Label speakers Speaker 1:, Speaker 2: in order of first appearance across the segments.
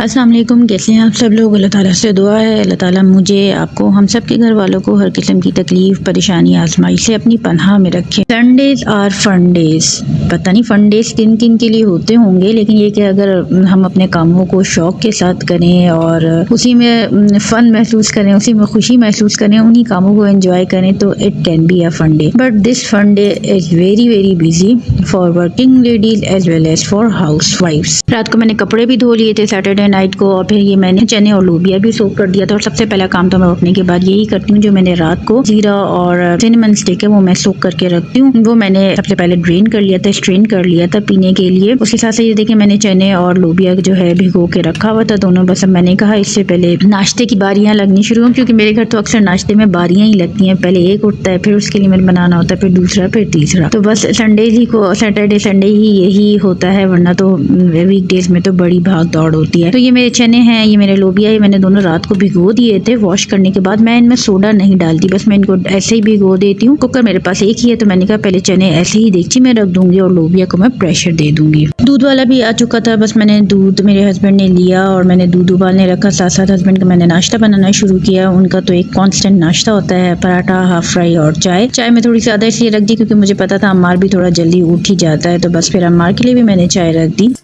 Speaker 1: अस्सलाम वालेकुम, कैसे हैं आप सब लोग। अल्लाह ताला से दुआ है अल्लाह ताला मुझे, आपको, हम सब के घर वालों को हर किस्म की तकलीफ़, परेशानी, आजमाइश से अपनी पनाह में रखे। Sundays are fun days. पता नहीं फन डेज़ किन किन के लिए होते होंगे, लेकिन ये कि अगर हम अपने कामों को शौक़ के साथ करें और उसी में फ़न महसूस करें, उसी में खुशी महसूस करें, उन्हीं कामों को एंजॉय करें तो it can be a fun day. But this fun day is very very busy for working ladies as well as for house wives. रात को मैंने कपड़े भी धो लिए थे सैटरडे नाइट को, और फिर ये मैंने चने और लोबिया भी सोक कर दिया था। और सबसे पहला काम तो मैं उठने के बाद यही करती हूँ, जो मैंने रात को जीरा और सिनेमन स्टिक है वो मैं सोक करके रखती हूँ, वो मैंने सबसे पहले ड्रेन कर लिया था, स्ट्रेन कर लिया था पीने के लिए। उसके साथ ये देखिए मैंने चने और लोबिया जो है भिगो के रखा हुआ था दोनों। बस अब मैंने कहा इससे पहले नाश्ते की बारियां लगनी शुरू हो, क्योंकि मेरे घर तो अक्सर नाश्ते में बारियां ही लगती हैं। पहले एक उठता है, फिर उसके लिए मैंने बनाना होता है, फिर दूसरा, फिर तीसरा। तो बस संडे ही को, सैटरडे संडे ही यही होता है, वरना तो वीकडेज में तो बड़ी भाग दौड़ होती है। तो ये मेरे चने हैं, ये मेरे लोबिया है, मैंने दोनों रात को भिगो दिए थे। वॉश करने के बाद मैं इनमें सोडा नहीं डालती, बस मैं इनको ऐसे ही भिगो देती हूँ। कुकर मेरे पास एक ही है, तो मैंने कहा पहले चने ऐसे ही देगची में रख दूंगी और लोबिया को मैं प्रेशर दे दूंगी। दूध वाला भी आ चुका था, बस मैंने दूध मेरे हस्बैंड ने लिया और मैंने दूध उबालने रखा। साथ साथ हस्बैंड का मैंने नाश्ता बनाना शुरू किया। उनका तो एक कांस्टेंट नाश्ता होता है, पराठा, हाफ फ्राई और चाय। चाय में थोड़ी ज़्यादा इसलिए रख दी क्योंकि मुझे पता था अम्मार भी थोड़ा जल्दी उठ ही जाता है, तो बस फिर अम्मार के लिए भी मैंने चाय रख दी।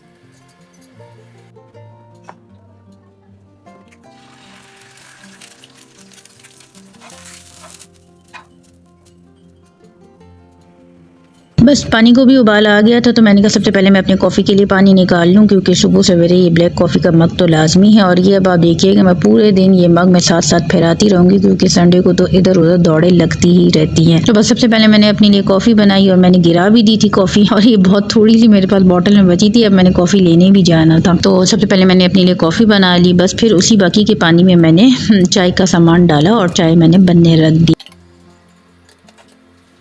Speaker 1: बस पानी को भी उबाल आ गया था, तो मैंने कहा सबसे पहले मैं अपने कॉफ़ी के लिए पानी निकाल लूँ, क्योंकि सुबह सवेरे ये ब्लैक कॉफ़ी का मग तो लाजमी है। और ये अब आप देखिए कि मैं पूरे दिन ये मग में साथ साथ फैलाती रहूँगी, क्योंकि संडे को तो इधर उधर दौड़े लगती ही रहती हैं। तो बस सबसे पहले मैंने अपने लिए कॉफ़ी बनाई और मैंने गिरा भी दी थी कॉफ़ी, और ये बहुत थोड़ी सी मेरे पास बॉटल में बची थी। अब मैंने कॉफ़ी लेने भी जाना था, तो सबसे पहले मैंने अपने लिए कॉफ़ी बना ली। बस फिर उसी बाकी के पानी में मैंने चाय का सामान डाला और चाय मैंने बनने रख दी।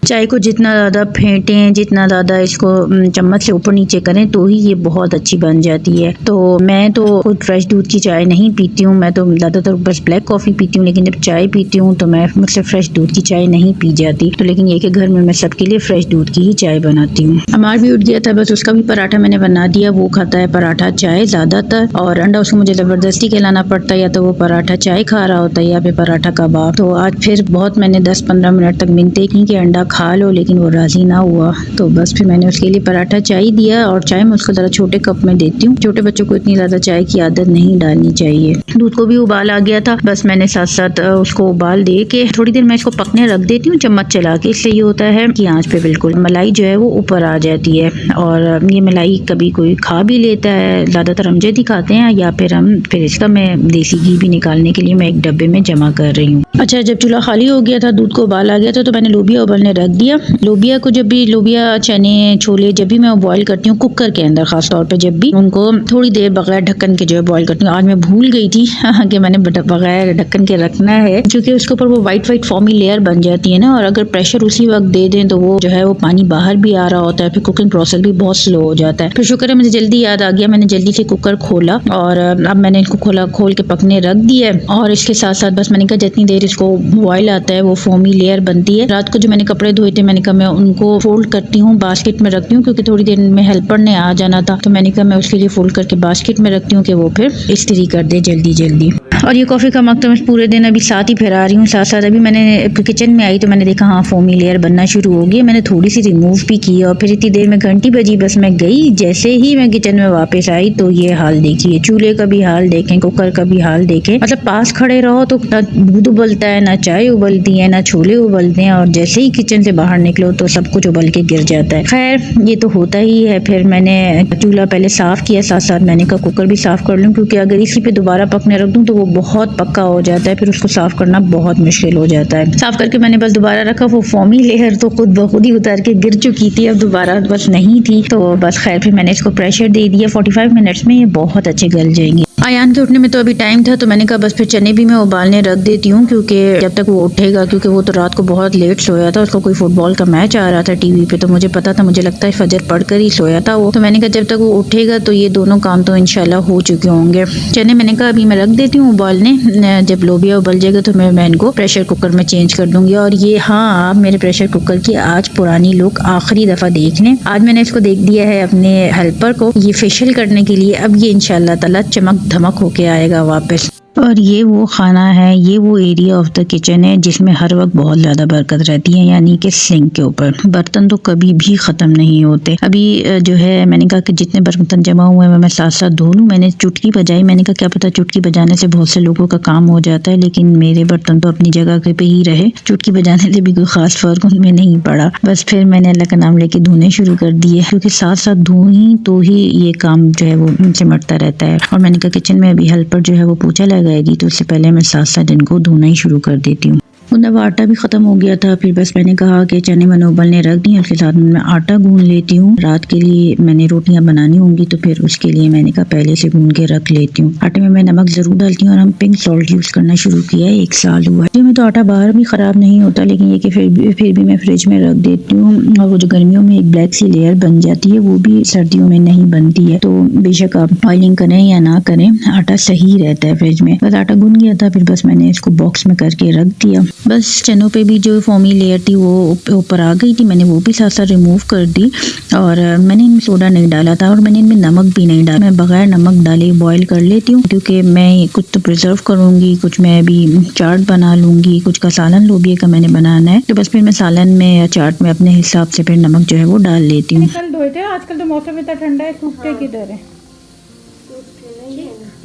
Speaker 1: चाय को जितना ज़्यादा फेंटें, जितना ज़्यादा इसको चम्मच से ऊपर नीचे करें तो ही ये बहुत अच्छी बन जाती है। तो मैं तो खुद फ्रेश दूध की चाय नहीं पीती हूँ, मैं तो ज़्यादातर बस ब्लैक कॉफ़ी पीती हूँ। लेकिन जब चाय पीती हूँ तो मैं मुझसे फ्रेश दूध की चाय नहीं पी जाती। तो लेकिन ये कि घर में मैं सबके लिए फ्रेश दूध की ही चाय बनाती हूँ। अमार भी उठ गया था, बस उसका भी पराठा मैंने बना दिया। वो खाता है पराठा चाय ज़्यादातर, और अंडा उसको मुझे ज़बरदस्ती खिलाना पड़ता है, या तो वो पराठा चाय खा रहा होता है या फिर पराठा कबाब। तो आज फिर बहुत मैंने 10-15 मिनट तक मिनते की कि अंडा खा लो, लेकिन वो राजी ना हुआ। तो बस फिर मैंने उसके लिए पराठा चाय दिया, और चाय मैं उसको ज़रा छोटे कप में देती हूँ। छोटे बच्चों को इतनी ज़्यादा चाय की आदत नहीं डालनी चाहिए। दूध को भी उबाल आ गया था, बस मैंने साथ साथ उसको उबाल दे के थोड़ी देर मैं इसको पकने रख देती हूँ चम्मच चला के। इससे ये होता है कि आंच पे बिल्कुल मलाई जो है वो ऊपर आ जाती है। और ये मलाई कभी कोई खा भी लेता है, ज़्यादातर हम जैदी खाते हैं, या फिर इसका मैं देसी घी भी निकालने के लिए मैं एक डब्बे में जमा कर रही हूँ। अच्छा, जब चूल्हा खाली हो गया था, दूध को उबाल आ गया था, तो मैंने लोबिया उबालने रख दिया। लोबिया को जब भी, लोबिया, चने, छोले जब भी मैं बॉईल करती हूँ कुकर के अंदर, खास तौर पे जब भी उनको थोड़ी देर बगैर ढक्कन के जो है बॉईल करती हूँ। आज मैं भूल गई थी कि मैंने बगैर ढक्कन के रखना है, क्योंकि उसके ऊपर वो वाइट वाइट फॉर्मी लेयर बन जाती है ना, और अगर प्रेशर उसी वक्त दे दें तो वो जो है वो पानी बाहर भी आ रहा होता है, फिर कुकिंग प्रोसेस भी बहुत स्लो हो जाता है। फिर शुक्र है मुझे जल्दी याद आ गया, मैंने जल्दी से कुकर खोला और अब मैंने इसको खोल के पकने रख दिया। और इसके साथ साथ बस मैंने कहा जितनी देर इसको बॉईल आता है वो फोमी लेयर बनती है। रात को जो मैंने कपड़े धोए थे, मैंने कहा मैं उनको फोल्ड करती हूँ, बास्केट में रखती हूँ, क्योंकि थोड़ी देर में हेल्पर ने आ जाना था। तो मैंने कहा मैं उसके लिए फोल्ड करके बास्केट में रखती हूँ कि वो फिर इस्त्री कर दे जल्दी जल्दी। और ये कॉफ़ी का मग तो मैं पूरे दिन अभी साथ ही फैला रही हूँ। साथ साथ अभी मैंने किचन में आई तो मैंने देखा हाँ फोमी लेयर बनना शुरू हो गई। मैंने थोड़ी सी रिमूव भी की, और फिर इतनी देर में घंटी बजी, बस मैं गई। जैसे ही मैं किचन में वापस आई तो ये हाल देखिए, चूल्हे का भी हाल देखें, कुकर का भी हाल देखें। मतलब पास खड़े रहो तो ना दूध उबलता है, ना चाय उबलती है, ना छोले उबलते हैं, और जैसे ही किचन से बाहर निकलो तो सब कुछ उबल के गिर जाता है। खैर ये तो होता ही है। फिर मैंने चूल्हा पहले साफ़ किया, साथ साथ मैंने कहा कुकर भी साफ़ कर लूँ, क्योंकि अगर इसी पे दोबारा पकने रख दूँ तो वो बहुत पक्का हो जाता है, फिर उसको साफ़ करना बहुत मुश्किल हो जाता है। साफ़ करके मैंने बस दोबारा रखा, वो फोमी लेयर तो खुद ब खुद ही उतर के गिर चुकी थी, अब दोबारा बस नहीं थी। तो बस खैर फिर मैंने इसको प्रेशर दे दिया। 45 मिनट्स में ये बहुत अच्छे गल जाएंगी। आयान के उठने में तो अभी टाइम था, तो मैंने कहा बस फिर चने भी मैं उबालने रख देती हूँ, क्योंकि जब तक वो उठेगा, क्योंकि वो तो रात को बहुत लेट सोया था, उसको कोई फुटबॉल का मैच आ रहा था टीवी पे, तो मुझे पता था, मुझे लगता है फजर पढ़कर ही सोया था वो। तो मैंने कहा जब तक वो उठेगा तो ये दोनों काम तो इंशाल्लाह हो चुके होंगे। चने मैंने कहा अभी मैं रख देती हूँ उबालने, जब लोबिया उबल जाएगा तो मैं इनको प्रेशर कुकर में चेंज कर दूंगी। और ये हाँ, आप मेरे प्रेशर कुकर की आज पुरानी लुक आखिरी दफ़ा देख लें। आज मैंने इसको देख दिया है अपने हेल्पर को ये फेशियल करने के लिए। अब ये इंशाल्लाह ताला चमक धमक होके आएगा वापस। और ये वो खाना है, ये वो एरिया ऑफ द किचन है जिसमें हर वक्त बहुत ज़्यादा बरकत रहती है, यानी कि सिंक के ऊपर बर्तन तो कभी भी ख़त्म नहीं होते। अभी जो है मैंने कहा कि जितने बर्तन जमा हुए हैं मैं साथ साथ धो लूँ। मैंने चुटकी बजाई, मैंने कहा क्या पता चुटकी बजाने से बहुत से लोगों का काम हो जाता है, लेकिन मेरे बर्तन तो अपनी जगह पे ही रहे, चुटकी बजाने से भी कोई ख़ास फ़र्क उनमें नहीं पड़ा। बस फिर मैंने अल्लाह का नाम लेके धोने शुरू कर दिए, क्योंकि साथ साथ धोई तो ही ये काम जो है वो सिमटता रहता है। और मैंने कहा किचन में अभी हेल्पर जो है वो पोछा लगाएगी, तो उससे पहले मैं साथ साथ इनको धोना ही शुरू कर देती हूँ। मतलब आटा भी ख़त्म हो गया था, फिर बस मैंने कहा कि चने मैंने उबलने रख दिए, उसके साथ मैं आटा गूंद लेती हूँ। रात के लिए मैंने रोटियां बनानी होंगी, तो फिर उसके लिए मैंने कहा पहले से गूंद के रख लेती हूँ। आटे में मैं नमक ज़रूर डालती हूँ और हम पिंक सॉल्ट यूज़ करना शुरू किया है, 1 साल हुआ है। में तो आटा बाहर भी ख़राब नहीं होता, लेकिन ये कि फिर भी मैं फ्रिज में रख देती हूँ। और वो जो गर्मियों में एक ब्लैक सी लेयर बन जाती है, वो भी सर्दियों में नहीं बनती है। तो बेशक आप ऑयलिंग करें या ना करें, आटा सही रहता है फ्रिज में। बस आटा गूंद गया था, फिर बस मैंने इसको बॉक्स में करके रख दिया। बस चनों पे भी जो फोमी लेयर थी वो ऊपर आ गई थी, मैंने वो भी साथ साथ रिमूव कर दी। और मैंने इनमें सोडा नहीं डाला था और मैंने इनमें नमक भी नहीं डाला। मैं बगैर नमक डाले बॉईल कर लेती हूँ, क्योंकि मैं कुछ तो प्रिजर्व करूँगी, कुछ मैं अभी चाट बना लूँगी, कुछ का सालन लोबिया का मैंने बनाना है। तो बस फिर मैं सालन में या चाट में अपने हिसाब से फिर नमक जो है वो डाल लेती हूँ।
Speaker 2: कल धोए थे, आजकल तो मौसम इतना ठंडा है, सूखते किधर है।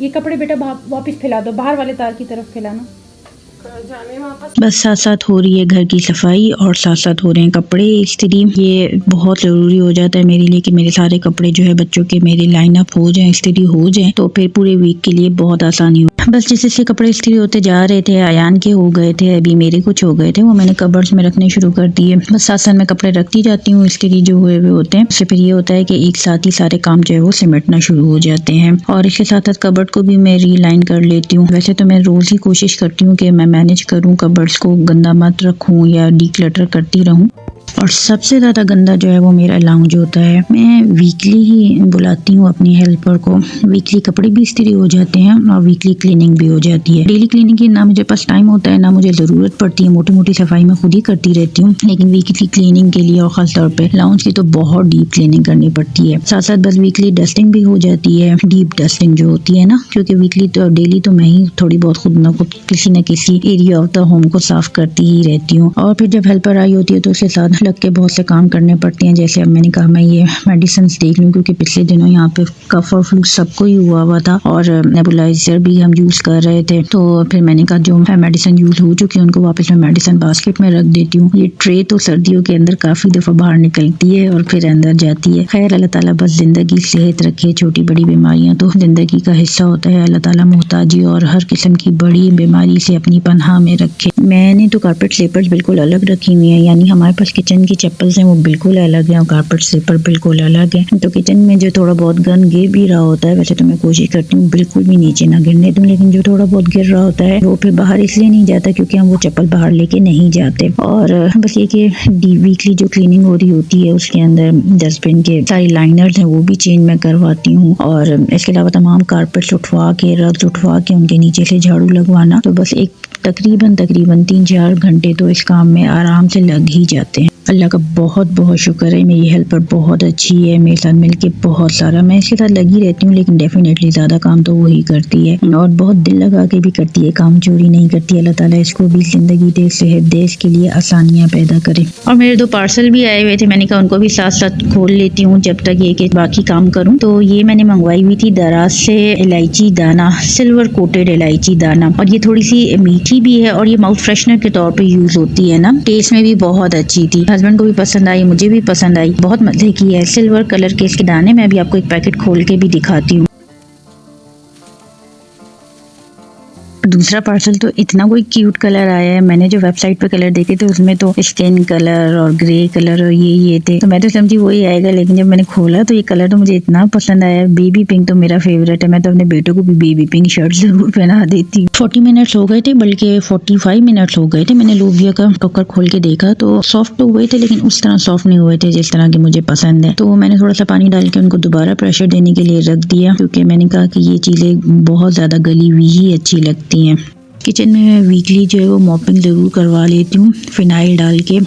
Speaker 2: ये कपड़े बेटा वापस फैला दो, बाहर वाले तार की तरफ फैलाना।
Speaker 1: बस साथ साथ हो रही है घर की सफाई और साथ साथ हो रहे हैं कपड़े इस्त्री। ये बहुत ज़रूरी हो जाता है मेरे लिए कि मेरे सारे कपड़े जो है बच्चों के मेरे लाइन अप हो जाएं, इस्त्री हो जाएं, तो फिर पूरे वीक के लिए बहुत आसानी हो। बस जैसे से कपड़े इस्त्री होते जा रहे थे, आयान के हो गए थे, अभी मेरे कुछ हो गए थे, वो मैंने कबर्ड्स में रखने शुरू कर दिए। बस साथ साथ मैं कपड़े रखती जाती हूँ, इस्त्री जो हुए हुए होते हैं। उससे फिर ये होता है कि एक साथ ही सारे काम जो है वो सिमटना शुरू हो जाते हैं। और इसके साथ साथ कबर्ड को भी मैं रीलाइन कर लेती हूँ। वैसे तो मैं रोज़ ही कोशिश करती हूँ कि मैं मैनेज करूँ, कबर्ड्स को गंदा मत रखूँ या डीक्लटर करती रहूँ। और सबसे ज़्यादा गंदा जो है वो मेरा लाउंज होता है। मैं वीकली ही बुलाती हूँ अपनी हेल्पर को। वीकली कपड़े भी इस्त्री हो जाते हैं और वीकली क्लीनिंग भी हो जाती है। डेली क्लीनिंग की ना मुझे पास टाइम होता है, ना मुझे ज़रूरत पड़ती है। मोटी मोटी सफाई मैं खुद ही करती रहती हूँ, लेकिन वीकली क्लीनिंग के लिए और ख़ास तौर पे लाउंज की तो बहुत डीप क्लीनिंग करनी पड़ती है। साथ साथ बस वीकली डस्टिंग भी हो जाती है, डीप डस्टिंग जो होती है ना, क्योंकि वीकली तो डेली तो मैं ही थोड़ी बहुत खुद न खुद किसी न किसी एरिया ऑफ द होम को साफ करती ही रहती हूँ। और फिर जब हेल्पर आई होती है तो उसके साथ लग के बहुत से काम करने पड़ते हैं। जैसे अब मैंने कहा मैं ये मेडिसिन देख लूँ, क्योंकि पिछले दिनों यहाँ पे कफ और फ्लू सबको ही हुआ था और नेबुलाइजर भी हम यूज़ कर रहे थे। तो फिर मैंने कहा जो मेडिसिन यूज़ हो चुकी है उनको वापस मैं मेडिसिन बास्केट में रख देती हूँ। ये ट्रे तो सर्दियों के अंदर काफ़ी दफ़ा बाहर निकलती है और फिर अंदर जाती है। खैर अल्लाह ताला बस ज़िंदगी सेहत रखे। छोटी बड़ी बीमारियाँ तो ज़िंदगी का हिस्सा होता है। अल्लाह ताला मोहताजी और हर किस्म की बड़ी बीमारी से अपनी पनाह में रखे। मैंने तो कारपेट स्लीपर्स बिल्कुल अलग रखी हुई है, यानी हमारे पास किचन की चप्पल्स हैं वो बिल्कुल अलग है और कारपेट स्लीपर बिल्कुल अलग है। तो किचन में जो थोड़ा बहुत गंद गिर भी रहा होता है, वैसे तो मैं कोशिश करती हूँ बिल्कुल भी नीचे ना गिरने दूँ, लेकिन जो थोड़ा बहुत गिर रहा होता है वो फिर बाहर इसलिए नहीं जाता क्योंकि हम वो चप्पल बाहर लेके नहीं जाते। और बस ये कि वीकली जो क्लीनिंग हो रही होती है उसके अंदर डस्टबिन के सारी लाइनर्स हैं वो भी चेंज मैं करवाती हूँ। और इसके अलावा तमाम कारपेट्स उठवा के, रग्स उठवा के उनके नीचे से झाड़ू लगवाना। तो बस एक तकरीबन 3-4 घंटे तो इस काम में आराम से लग ही जाते हैं। अल्लाह का बहुत बहुत शुक्र है, मेरी हेल्पर बहुत अच्छी है, मेरे साथ मिलके बहुत सारा, मैं इसके साथ लगी रहती हूँ, लेकिन डेफिनेटली ज़्यादा काम तो वही करती है और बहुत दिल लगा के भी करती है, काम चोरी नहीं करती। अल्लाह ताला इसको भी ज़िंदगी दे, सेहत दे, इसके लिए आसानियाँ पैदा करे। और मेरे 2 पार्सल भी आए हुए थे, मैंने कहा उनको भी साथ साथ खोल लेती हूँ जब तक ये कि बाकी काम करूँ। तो ये मैंने मंगवाई हुई थी दराज से इलायची दाना, सिल्वर कोटेड इलायची दाना, और ये थोड़ी सी मीठी भी है और ये माउथ फ्रेशनर के तौर पे यूज़ होती है ना। टेस्ट में भी बहुत अच्छी थी, हस्बैंड को भी पसंद आई, मुझे भी पसंद आई, बहुत मजे की है। सिल्वर कलर के इसके दाने, मैं अभी आपको एक पैकेट खोल के भी दिखाती हूँ। दूसरा पार्सल तो इतना कोई क्यूट कलर आया है, मैंने जो वेबसाइट पे कलर देखे थे उसमें तो स्किन कलर और ग्रे कलर और ये थे, तो मैं तो समझी वही आएगा, लेकिन जब मैंने खोला तो ये कलर तो मुझे इतना पसंद आया। बेबी पिंक तो मेरा फेवरेट है, मैं तो अपने बेटों को भी बेबी पिंक शर्ट जरूर पहना देती। 40 मिनट्स हो गए थे, बल्कि 45 मिनट्स हो गए थे। मैंने लोबिया का टोकर खोल के देखा तो सॉफ्ट तो हुए थे, लेकिन उस तरह सॉफ्ट नहीं हुए थे जिस तरह के मुझे पसंद है। तो मैंने थोड़ा सा पानी डाल के उनको दोबारा प्रेशर देने के लिए रख दिया, क्योंकि मैंने कहा कि ये चीज़ें बहुत ज़्यादा गली हुई ही अच्छी लगती हैं। किचन में मैं वीकली जो है वो मॉपिंग ज़रूर करवा लेती हूँ, फिनाइल डाल के।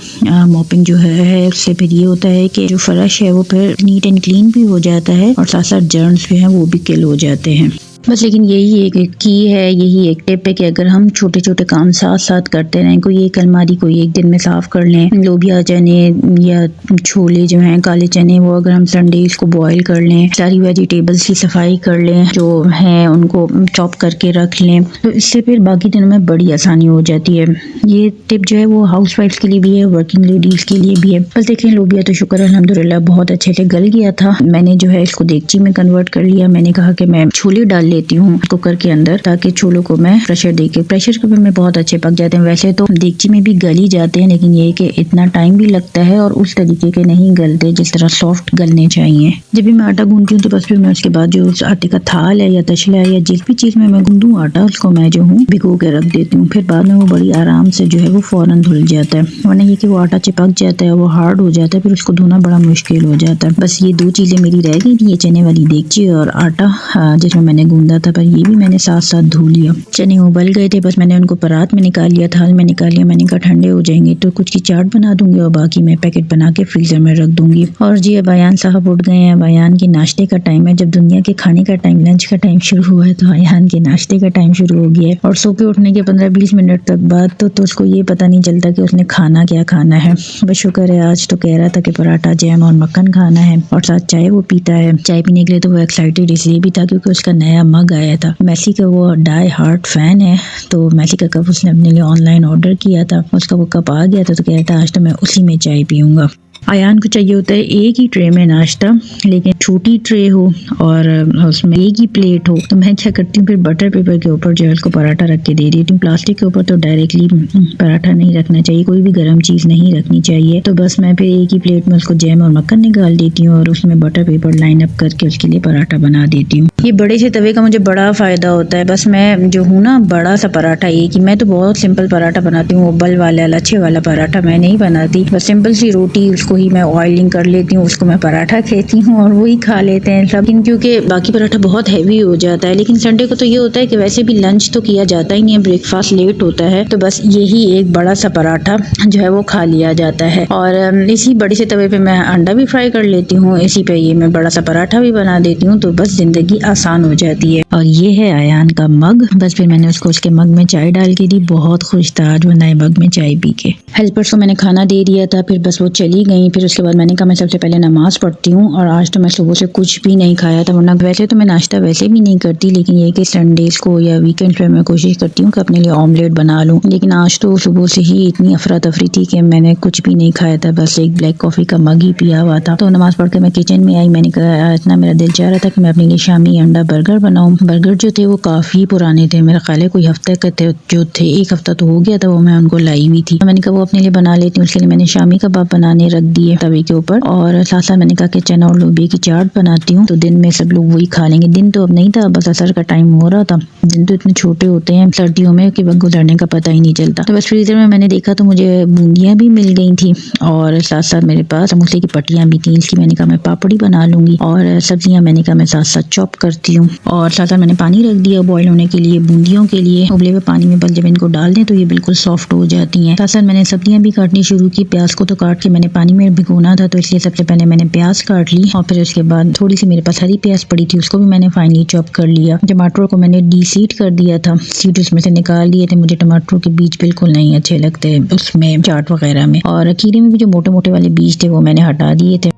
Speaker 1: मॉपिंग जो है उससे फिर ये होता है कि जो फर्श है वो फिर नीट एंड क्लीन भी हो जाता है और साथ साथ जर्म्स जो हैं वो भी किल हो जाते हैं। बस लेकिन यही एक की है, यही एक टिप है कि अगर हम छोटे छोटे काम साथ साथ करते रहें, कोई एक अलमारी कोई एक दिन में साफ कर लें, लोबिया चने या छोले जो हैं काले चने वो अगर हम संडेज को बॉईल कर लें, सारी वेजिटेबल्स की सफाई कर लें जो हैं उनको चॉप करके रख लें, तो इससे फिर बाकी दिनों में बड़ी आसानी हो जाती है। ये टिप जो है वो हाउस वाइफ्स के लिए भी है, वर्किंग लेडीज़ के लिए भी है। बस देखें लोबिया तो शुक्र अल्हम्दुलिल्लाह बहुत अच्छे से गल गया था। मैंने जो है इसको देगची में कन्वर्ट कर लिया। मैंने कहा कि मैं छोले डाल लेती हूँ कुकर के अंदर ताकि छोलों को मैं प्रेशर देके, प्रेशर कुकर में बहुत अच्छे पक जाते हैं। वैसे तो देगची में भी गल ही जाते हैं लेकिन ये कि इतना टाइम भी लगता है और उस तरीके के नहीं गलते जिस तरह सॉफ्ट गलने चाहिए। जब भी मैं आटा गूंथती हूँ तो बस फिर मैं उसके बाद जो उस आटे का थाल है या तशला है या जिस भी चीज़ में मैं गूंदूँ आटा उसको मैं जो हूँ भिगो के रख देती हूँ। फिर बाद में वो बड़ी आराम से जो है वो फ़ौरन धुल जाता है, वरना ये कि वो आटा चिपक जाता है, वो हार्ड हो जाता है, फिर उसको धोना बड़ा मुश्किल हो जाता है। बस ये दो चीज़ें मेरी रह गई थी, ये चने वाली देगची और आटा जिसमें मैंने गूंदा था, पर ये भी मैंने साथ साथ धो लिया। चने उबल गए थे, बस मैंने उनको परात में निकाल लिया, थाल में निकाल लिया। मैंने कहा ठंडे हो जाएंगे तो कुछ की चाट बना दूंगी और बाकी मैं पैकेट बना के फ्रीजर में रख दूंगी। और जी अब अयान साहब उठ गए हैं, अयान के नाश्ते का टाइम है। जब दुनिया के खाने का टाइम, लंच का टाइम शुरू हुआ है तो अयान के नाश्ते का टाइम शुरू हो गया है। और सो के उठने के 15-20 मिनट तक बाद तो उसको ये पता नहीं चलता कि उसने खाना क्या खाना है। बस शुक्र है आज तो कह रहा था कि पराठा जैम और मक्खन खाना है और साथ चाय वो पीता है। चाय पीने के लिए तो वो एक्साइटेड इसलिए भी था क्योंकि उसका नया मग आया था। मैसी का वो डाई हार्ट फैन है तो मैसी का कप उसने अपने लिए ऑनलाइन ऑर्डर किया था, उसका वो कप आ गया था तो कह रहा था आज तो मैं उसी में चाय पीऊंगा। अयान को चाहिए होता है एक ही ट्रे में नाश्ता, लेकिन छोटी ट्रे हो और उसमें एक ही प्लेट हो। तो मैं क्या करती हूँ फिर बटर पेपर के ऊपर जो है उसको पराठा रख के दे देती हूँ। प्लास्टिक के ऊपर तो डायरेक्टली पराठा नहीं रखना चाहिए, कोई भी गर्म चीज़ नहीं रखनी चाहिए। तो बस मैं फिर एक ही प्लेट में उसको जैम और मक्खन निकाल देती हूँ और उसमें बटर पेपर लाइन अप करके उसके लिए पराठा बना देती हूँ। ये बड़े से तवे का मुझे बड़ा फ़ायदा होता है। बस मैं जो हूँ ना बड़ा सा पराठा एक ही, मैं तो बहुत सिंपल पराठा बनाती हूँ, उबल वाला लच्छे वाला पराठा मैं नहीं बनाती। बस सिंपल सी रोटी उसको ही मैं ऑयलिंग कर लेती हूँ, उसको मैं पराठा कहती हूँ और वही खा लेते हैं सब। क्योंकि बाकी पराठा बहुत हैवी हो जाता है। लेकिन संडे को तो ये होता है कि वैसे भी लंच तो किया जाता ही नहीं है, ब्रेकफास्ट लेट होता है, तो बस यही एक बड़ा सा पराठा जो है वो खा लिया जाता है। और इसी बड़े से तवे पे मैं अंडा भी फ्राई कर लेती हूँ, इसी पे ये मैं बड़ा सा पराठा भी बना देती हूँ, तो बस जिंदगी आसान हो जाती है। और ये है अयान का मग। बस फिर मैंने उसको उसके मग में चाय डाल के दी, बहुत खुश था आज वो नए मग में चाय पी के। हेल्पर्स को मैंने खाना दे दिया था, फिर बस वो चली गई। फिर उसके बाद मैंने कहा मैं सबसे पहले नमाज पढ़ती हूँ और आज तो मैं सुबह से कुछ भी नहीं खाया था, वरना वैसे तो मैं नाश्ता वैसे भी नहीं करती, लेकिन ये कि संडेज को या वीकेंड पे मैं कोशिश करती हूँ कि अपने लिए ऑमलेट बना लूँ। लेकिन आज तो सुबह से ही इतनी अफरा तफरी थी कि मैंने कुछ भी नहीं खाया था, बस एक ब्लैक कॉफ़ी का मग ही पिया हुआ था। तो नमाज पढ़ के मैं किचन में आई, मैंने कहा इतना मेरा दिल चाह रहा था कि मैं अपने लिए शामी अंडा बर्गर बनाऊँ। बर्गर जो थे वो काफ़ी पुराने थे, मेरा ख्याल है कोई हफ्ते के थे जो थे, एक हफ्ता तो हो गया था वो मैं उनको लाई हुई थी। मैंने कहा वो अपने लिए बना लेती हूँ। उसके लिए मैंने शामी कबाब बनाने रख दिए तवे के ऊपर और साथ साथ मैंने कहा कि चना और लोबिया की चाट बनाती हूँ तो दिन में सब लोग वही खा लेंगे। दिन तो अब नहीं था, बस असर का टाइम हो रहा था। दिन तो इतने छोटे होते हैं सर्दियों में कि वक्त गुजरने का पता ही नहीं चलता। तो बस फ्रीजर में मैंने देखा तो मुझे बूंदियाँ भी मिल गई थी और साथ साथ मेरे पास समोसे की पट्टियाँ भी थी, इसलिए मैंने कहा मैं पापड़ी बना लूंगी। और सब्जियाँ मैंने कहा मैं साथ साथ चॉप करती हूँ और साथ साथ मैंने पानी रख दिया बॉयल होने के लिए बूंदियों के लिए। उबले हुए पानी में बस जब इनको डाल दें तो ये बिल्कुल सॉफ्ट हो जाती हैं। साथ साथ मैंने सब्जियाँ भी काटनी शुरू की। प्याज को तो काट के मैंने पानी में भिगोना था, तो इसलिए सबसे पहले मैंने प्याज काट ली और फिर उसके बाद थोड़ी सी मेरे पास हरी प्याज पड़ी थी, उसको भी मैंने फाइनली चॉप कर लिया। टमाटर को मैंने डीसीड कर दिया था, सीड उसमें से निकाल दिए थे। मुझे टमाटरों के बीज बिल्कुल नहीं अच्छे लगते उसमें चाट वगैरह में। और खीरे में भी जो मोटे मोटे वाले बीज थे वो मैंने हटा दिए थे।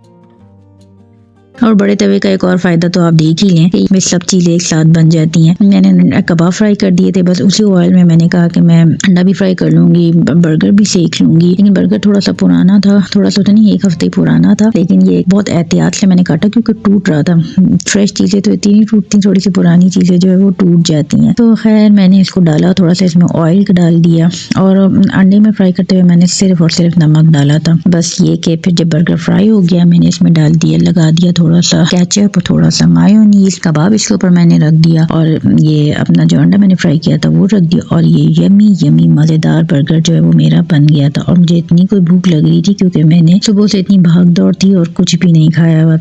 Speaker 1: और बड़े तवे का एक और फायदा तो आप देख ही लें कि इसमें सब चीज़ें एक साथ बन जाती हैं। मैंने कबाब फ्राई कर दिए थे, बस उसी ऑयल में मैंने कहा कि मैं अंडा भी फ्राई कर लूँगी, बर्गर भी सेक लूँगी। लेकिन बर्गर थोड़ा सा पुराना था, थोड़ा सा तो नहीं, एक हफ्ते पुराना था, लेकिन ये बहुत एहतियात से मैंने काटा क्योंकि टूट रहा था। फ्रेश चीज़ें तो इतनी नहीं टूटती, थोड़ी सी पुरानी चीज़ें जो है वो टूट जाती हैं। तो खैर मैंने इसको डाला, थोड़ा सा इसमें ऑयल डाल दिया और अंडे में फ्राई करते हुए मैंने सिर्फ और सिर्फ नमक डाला था। बस ये कि फिर जब बर्गर फ्राई हो गया मैंने इसमें डाल दिया, लगा दिया थोड़ा सा केचप और थोड़ा सा मायोनीज। कबाब इसके ऊपर मैंने रख दिया और ये अपना जो अंडा मैंने फ्राई किया था वो रख दिया और ये यमी यमी मज़ेदार बर्गर जो है वो मेरा बन गया था। और मुझे इतनी कोई भूख लग रही थी क्योंकि मैंने सुबह से इतनी भाग दौड़ थी और कुछ भी नहीं खाया हुआ।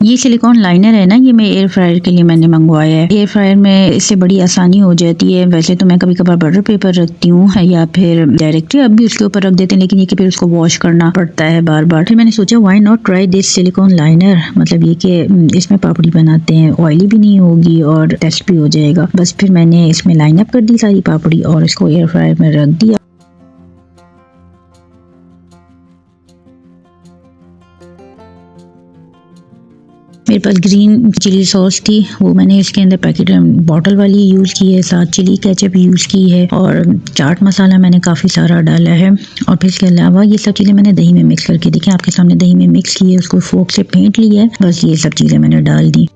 Speaker 1: ये सिलिकॉन लाइनर है ना, ये मैं एयर फ्रायर के लिए मैंने मंगवाया है। एयर फ्रायर में इससे बड़ी आसानी हो जाती है। वैसे तो मैं कभी कभार बटर पेपर रखती हूँ या फिर डायरेक्टली अब भी उसके ऊपर रख देते हैं, लेकिन ये कि फिर उसको वॉश करना पड़ता है बार बार। फिर मैंने सोचा why not try this silicon liner, मतलब ये कि इसमें पापड़ी बनाते हैं, ऑयली भी नहीं होगी और टेस्ट भी हो जाएगा। बस फिर मैंने इसमें लाइन अप कर दी सारी पापड़ी और इसको एयर फ्रायर में रख दिया। मेरे पास ग्रीन चिली सॉस थी, वो मैंने इसके अंदर पैकेट बॉटल वाली यूज़ की है, साथ चिली केचप यूज़ की है और चाट मसाला मैंने काफ़ी सारा डाला है। और फिर इसके अलावा ये सब चीज़ें मैंने दही में मिक्स करके, देखें आपके सामने दही में मिक्स की है, उसको फोक से फेंट लिया है, बस ये सब चीज़ें मैंने डाल दी।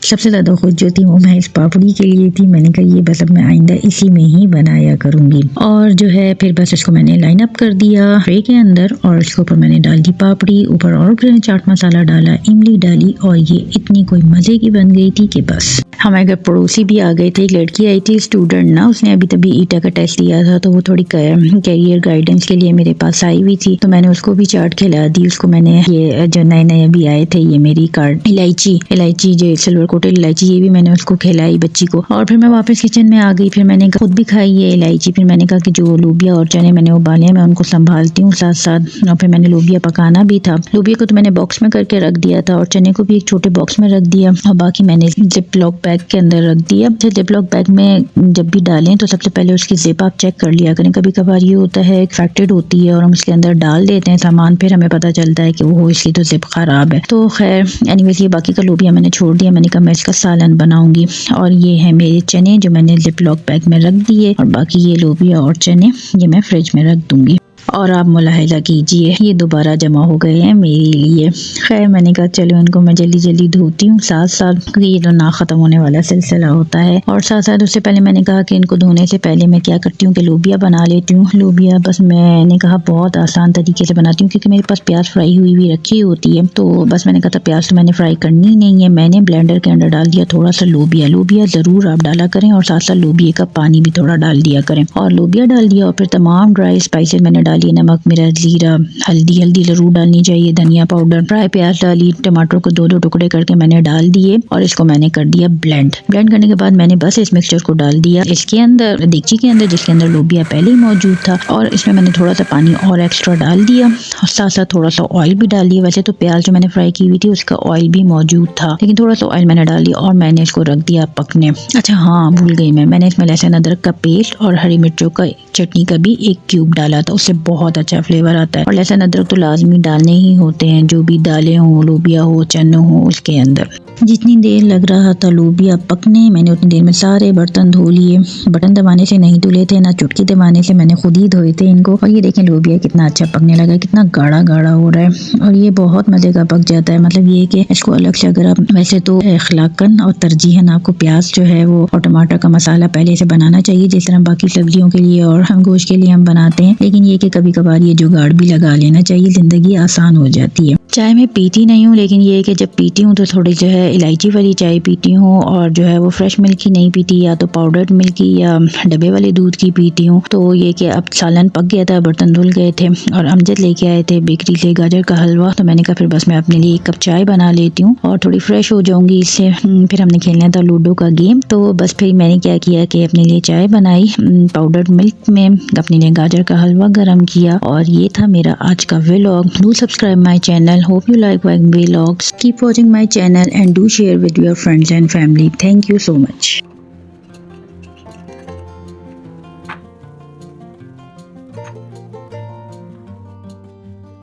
Speaker 1: सबसे ज़्यादा खुश जो थी वो मैं इस पापड़ी के लिए थी। मैंने कहा ये बस अब मैं आइंदा इसी में ही बनाया करूँगी। और जो है फिर बस इसको मैंने लाइन अप कर दिया ट्रे के अंदर और इसके ऊपर मैंने डाल दी पापड़ी, ऊपर और चाट मसाला डाला, इमली डाली और ये इतनी कोई मज़े की बन गई थी कि बस। हमारे घर पड़ोसी भी आ गए थे, एक लड़की आई थी स्टूडेंट ना, उसने अभी तभी ईटा का टेस्ट दिया था, तो वो थोड़ी कैरियर गाइडेंस के लिए मेरे पास आई हुई थी, तो मैंने उसको भी चाट खिला दी। उसको मैंने ये जो नए नए अभी आए थे ये मेरी कार्ड इलायची जो सिल्वर कोटेड इलायची, ये भी मैंने उसको खिलाई बच्ची को। और फिर मैं वापस किचन में आ गई, फिर मैंने खुद भी खाई ये इलायची। फिर मैंने कहा कि जो लोबिया और चने मैंने उबाले मैं उनको संभालती हूँ साथ साथ। और फिर मैंने लोबिया पकाना भी था, लोबिया को तो मैंने बॉक्स में करके रख दिया था और चने को भी एक छोटे बॉक्स में रख दिया और बाकी मैंने जिप लॉक बैग के अंदर रख दिया। जिप लॉक बैग में जब भी डालें तो सबसे पहले उसकी जिप आप चेक कर लिया करें, कभी कभार ये होता है इन्फेक्टेड होती है और हम उसके अंदर डाल देते हैं सामान, फिर हमें पता चलता है कि वो इसकी तो जिप खराब है। तो खैर एनीवेज ये बाकी का लोबिया मैंने छोड़ दिया, मैंने कहा मैं इसका सालन बनाऊंगी। और ये है मेरे चने जो मैंने जिप लॉक बैग में रख दिए और बाकी ये लोबिया और चने ये मैं फ्रिज में रख दूंगी। और आप मुलाहिजा कीजिए ये दोबारा जमा हो गए हैं मेरे लिए। खैर मैंने कहा चलो इनको मैं जल्दी जल्दी धोती हूँ साथ साथ, क्योंकि ये तो ना ख़त्म होने वाला सिलसिला होता है। और साथ साथ उससे पहले मैंने कहा कि इनको धोने से पहले मैं क्या करती हूँ कि लोबिया बना लेती हूँ। लोबिया बस मैंने कहा बहुत आसान तरीके से बनाती हूँ, क्योंकि मेरे पास प्याज फ्राई हुई हुई रखी होती है, तो बस मैंने कहा था प्याज तो मैंने फ्राई करनी नहीं है। मैंने ब्लेंडर के अंदर डाल दिया थोड़ा सा लोबिया ज़रूर आप डाला करें और साथ साथ लोबिया का पानी भी थोड़ा डाल दिया करें। और लोबिया डाल दिया और फिर तमाम ड्राई स्पाइसेस मैंने डाली, नमक, मिर्च, जीरा, हल्दी ज़रूर डालनी चाहिए, धनिया पाउडर, फ्राई प्याज डाली, टमाटर को दो टुकड़े करके मैंने डाल दिए और इसको मैंने कर दिया ब्लेंड करने के बाद मैंने बस इस मिक्सचर को डाल दिया इसके अंदर, देगची के अंदर जिसके अंदर लोबिया पहले ही मौजूद था। और इसमें मैंने थोड़ा सा पानी और एक्स्ट्रा डाल दिया और साथ साथ थोड़ा सा ऑयल भी डाल दिया। वैसे तो प्याज जो मैंने फ्राई की हुई थी उसका ऑयल भी मौजूद था, लेकिन थोड़ा सा ऑयल मैंने डाल दिया और मैंने इसको रख दिया पकने। अच्छा हाँ भूल गई मैंने इसमें लहसुन अदरक का पेस्ट और हरी मिर्चों का चटनी का भी एक क्यूब डाला था, उससे बहुत अच्छा फ्लेवर आता है। और लहसुन अदरक तो लाजमी डालने ही होते हैं, जो भी दालें हो, लोबिया हो, चने हो, उसके अंदर। जितनी देर लग रहा था लोबिया पकने मैंने उतनी देर में सारे बर्तन धो लिए। बटन दबाने से नहीं धुले थे ना चुटकी दबाने से, मैंने खुद ही धोए थे इनको। और ये देखें लोबिया कितना अच्छा पकने लगा है, कितना गाढ़ा गाढ़ा हो रहा है और ये बहुत मज़े का पक जाता है। मतलब ये कि इसको अलग से अगर आप, वैसे तो इखलाकन और तरजीहन आपको प्याज जो है वो और टमाटर का मसाला पहले से बनाना चाहिए जिस तरह बाकी सब्जियों के लिए और हम गोश्त के लिए हम बनाते हैं, लेकिन ये कि कभी कभार ये जुगाड़ भी लगा लेना चाहिए, ज़िंदगी आसान हो जाती है। चाय मैं पीती नहीं हूँ, लेकिन ये है कि जब पीती हूँ तो थोड़ी जो है इलायची वाली चाय पीती हूँ और जो है वो फ्रेश मिल्क की नहीं पीती, या तो पाउडर्ड मिल्क की या डब्बे वाले दूध की पीती हूँ। तो ये कि अब सालन पक गया था, बर्तन धुल गए थे और अमजद लेके आए थे बेकरी से गाजर का हलवा, तो मैंने कहा फिर बस मैं अपने लिए एक कप चाय बना लेती हूँ और थोड़ी फ्रेश हो जाऊंगी इससे। फिर हमने खेलना था लूडो का गेम, तो बस फिर मैंने क्या किया कि अपने लिए चाय बनाई पाउडर्ड मिल्क में, अपने लिए गाजर का हलवा गर्म किया और ये था मेरा आज का vlog. Do subscribe my channel, hope you like my vlogs, keep watching my channel and do share with your friends and family. Thank you so much.